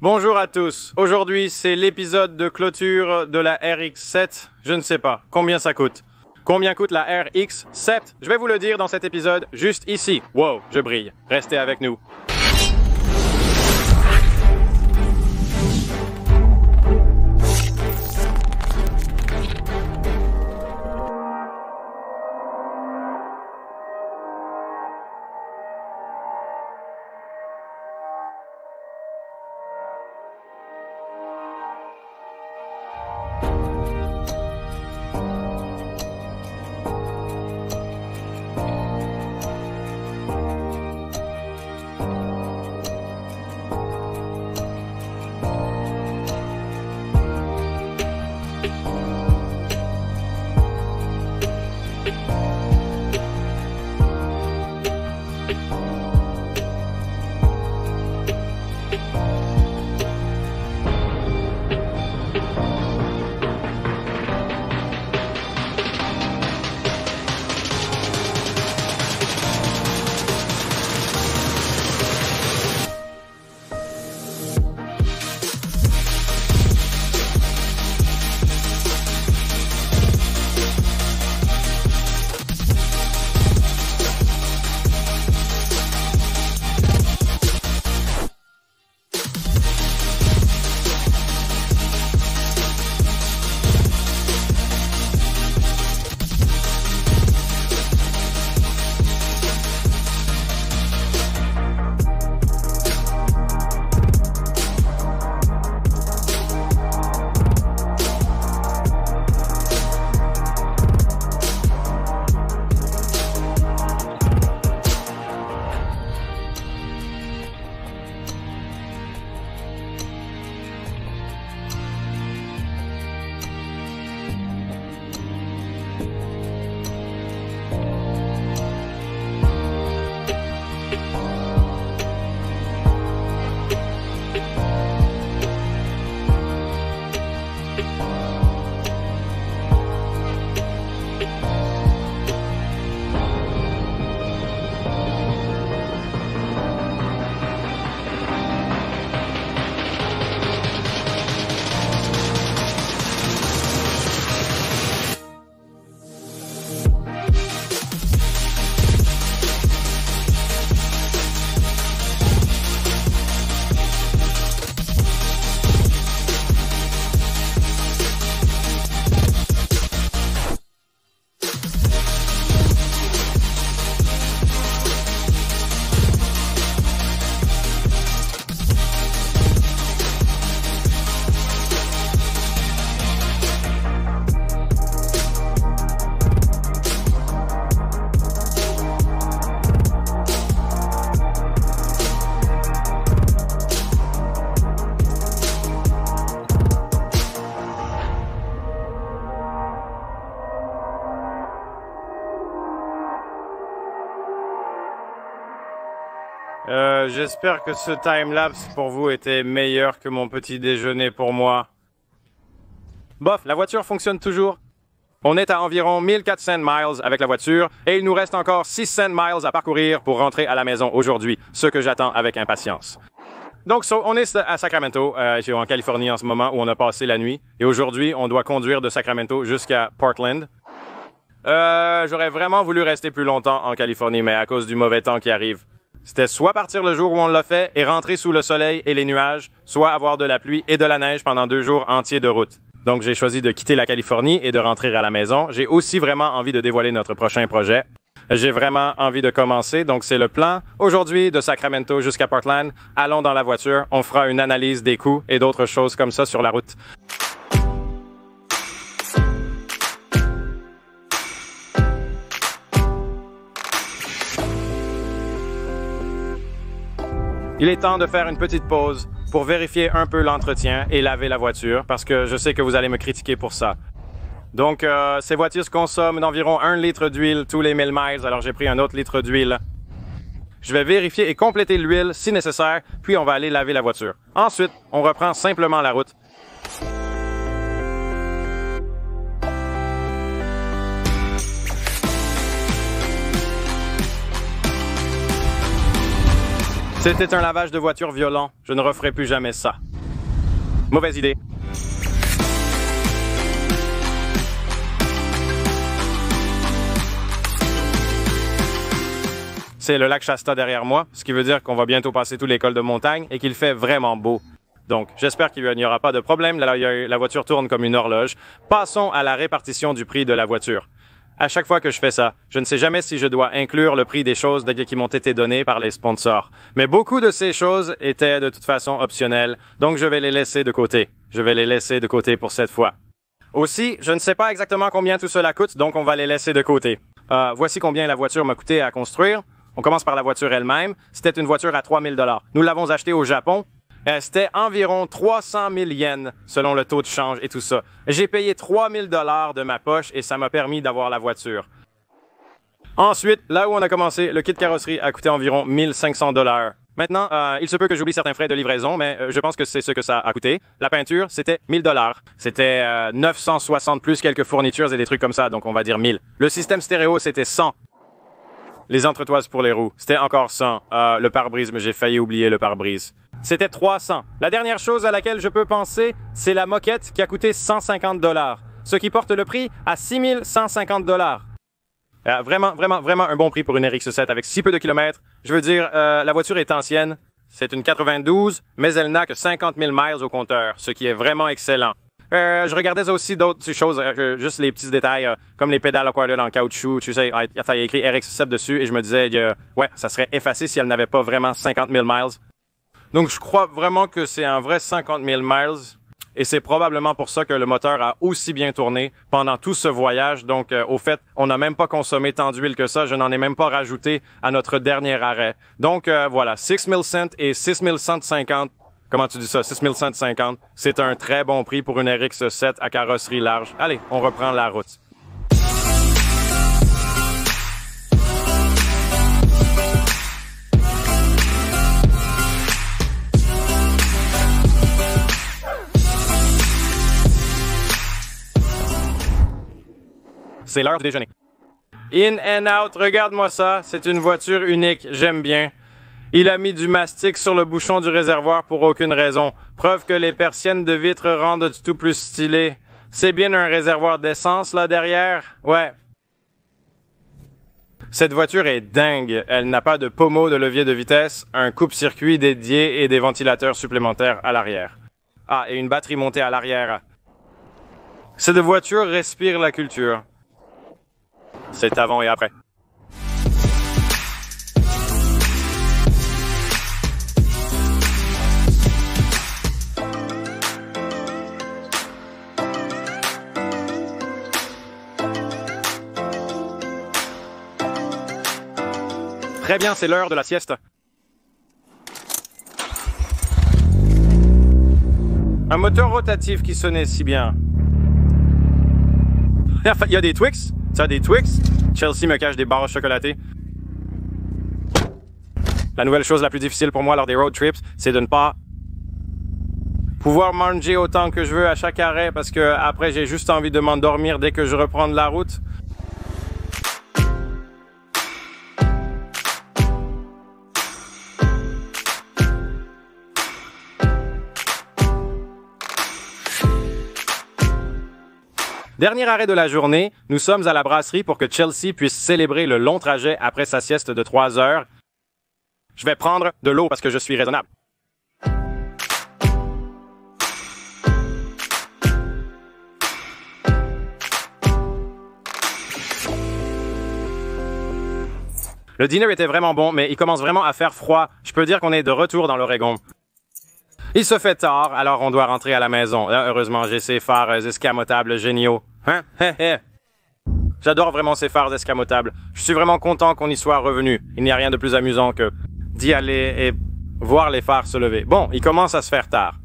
Bonjour à tous. Aujourd'hui, c'est l'épisode de clôture de la RX-7. Je ne sais pas. Combien ça coûte? Combien coûte la RX-7? Je vais vous le dire dans cet épisode, juste ici. Wow, je brille. Restez avec nous. J'espère que ce time-lapse pour vous était meilleur que mon petit déjeuner pour moi. Bof, la voiture fonctionne toujours. On est à environ 1400 miles avec la voiture et il nous reste encore 600 miles à parcourir pour rentrer à la maison aujourd'hui, ce que j'attends avec impatience. Donc, on est à Sacramento, en Californie en ce moment où on a passé la nuit. Et aujourd'hui, on doit conduire de Sacramento jusqu'à Portland. J'aurais vraiment voulu rester plus longtemps en Californie, mais à cause du mauvais temps qui arrive. C'était soit partir le jour où on l'a fait et rentrer sous le soleil et les nuages, soit avoir de la pluie et de la neige pendant 2 jours entiers de route. Donc, j'ai choisi de quitter la Californie et de rentrer à la maison. J'ai aussi vraiment envie de dévoiler notre prochain projet. J'ai vraiment envie de commencer, donc c'est le plan. Aujourd'hui, de Sacramento jusqu'à Portland, allons dans la voiture, on fera une analyse des coûts et d'autres choses comme ça sur la route. Il est temps de faire une petite pause pour vérifier un peu l'entretien et laver la voiture parce que je sais que vous allez me critiquer pour ça. Donc, ces voitures consomment d'environ 1 litre d'huile tous les 1000 miles, alors j'ai pris un autre litre d'huile. Je vais vérifier et compléter l'huile si nécessaire, puis on va aller laver la voiture. Ensuite, on reprend simplement la route. C'était un lavage de voiture violent. Je ne referai plus jamais ça. Mauvaise idée. C'est le lac Shasta derrière moi, ce qui veut dire qu'on va bientôt passer tout l'école de montagne et qu'il fait vraiment beau. Donc, j'espère qu'il n'y aura pas de problème. La voiture tourne comme une horloge. Passons à la répartition du prix de la voiture. À chaque fois que je fais ça, je ne sais jamais si je dois inclure le prix des choses qui m'ont été données par les sponsors. Mais beaucoup de ces choses étaient de toute façon optionnelles, donc je vais les laisser de côté. Je vais les laisser de côté pour cette fois. Aussi, je ne sais pas exactement combien tout cela coûte, donc on va les laisser de côté. Voici combien la voiture m'a coûté à construire. On commence par la voiture elle-même. C'était une voiture à 3 000 $. Nous l'avons achetée au Japon. C'était environ 300 000 yens selon le taux de change et tout ça. J'ai payé 3 000 $ de ma poche et ça m'a permis d'avoir la voiture. Ensuite, là où on a commencé, le kit carrosserie a coûté environ 1 500 $. Maintenant, il se peut que j'oublie certains frais de livraison, mais je pense que c'est ce que ça a coûté. La peinture, c'était 1 000 $. C'était 960 plus quelques fournitures et des trucs comme ça, donc on va dire 1 000. Le système stéréo, c'était 100. Les entretoises pour les roues, c'était encore 100. Le pare-brise, mais j'ai failli oublier le pare-brise. C'était 300. La dernière chose à laquelle je peux penser, c'est la moquette qui a coûté 150 $, ce qui porte le prix à 6 150 $. Vraiment un bon prix pour une RX-7 avec si peu de kilomètres. Je veux dire, la voiture est ancienne. C'est une 92, mais elle n'a que 50 000 miles au compteur, ce qui est vraiment excellent. Je regardais aussi d'autres choses, juste les petits détails, comme les pédales accorded en caoutchouc. Tu sais, il y a écrit RX-7 dessus et je me disais, ouais, ça serait effacé si elle n'avait pas vraiment 50 000 miles. Donc, je crois vraiment que c'est un vrai 50 000 miles et c'est probablement pour ça que le moteur a aussi bien tourné pendant tout ce voyage. Donc, au fait, on n'a même pas consommé tant d'huile que ça. Je n'en ai même pas rajouté à notre dernier arrêt. Donc, voilà, 6 100 et 6 150. Comment tu dis ça? 6 150. C'est un très bon prix pour une RX-7 à carrosserie large. Allez, on reprend la route. C'est l'heure du déjeuner. In and out, regarde-moi ça. C'est une voiture unique. J'aime bien. Il a mis du mastic sur le bouchon du réservoir pour aucune raison. Preuve que les persiennes de vitre rendent tout plus stylé. C'est bien un réservoir d'essence là derrière? Ouais. Cette voiture est dingue. Elle n'a pas de pommeau de levier de vitesse, un coupe-circuit dédié et des ventilateurs supplémentaires à l'arrière. Ah, et une batterie montée à l'arrière. Cette voiture respire la culture. C'est avant et après. Très bien, c'est l'heure de la sieste. Un moteur rotatif qui sonnait si bien. Il y a des Twix. Ça, des Twix. Chelsea me cache des barres chocolatées. La nouvelle chose la plus difficile pour moi lors des road trips, c'est de ne pas pouvoir manger autant que je veux à chaque arrêt parce que après j'ai juste envie de m'endormir dès que je reprends de la route. Dernier arrêt de la journée, nous sommes à la brasserie pour que Chelsea puisse célébrer le long trajet après sa sieste de 3 heures. Je vais prendre de l'eau parce que je suis raisonnable. Le dîner était vraiment bon, mais il commence vraiment à faire froid. Je peux dire qu'on est de retour dans l'Oregon. Il se fait tard, alors on doit rentrer à la maison. Heureusement, j'ai ces phares escamotables géniaux. Hein? J'adore vraiment ces phares escamotables. Je suis vraiment content qu'on y soit revenu. Il n'y a rien de plus amusant que d'y aller et voir les phares se lever. Bon, il commence à se faire tard.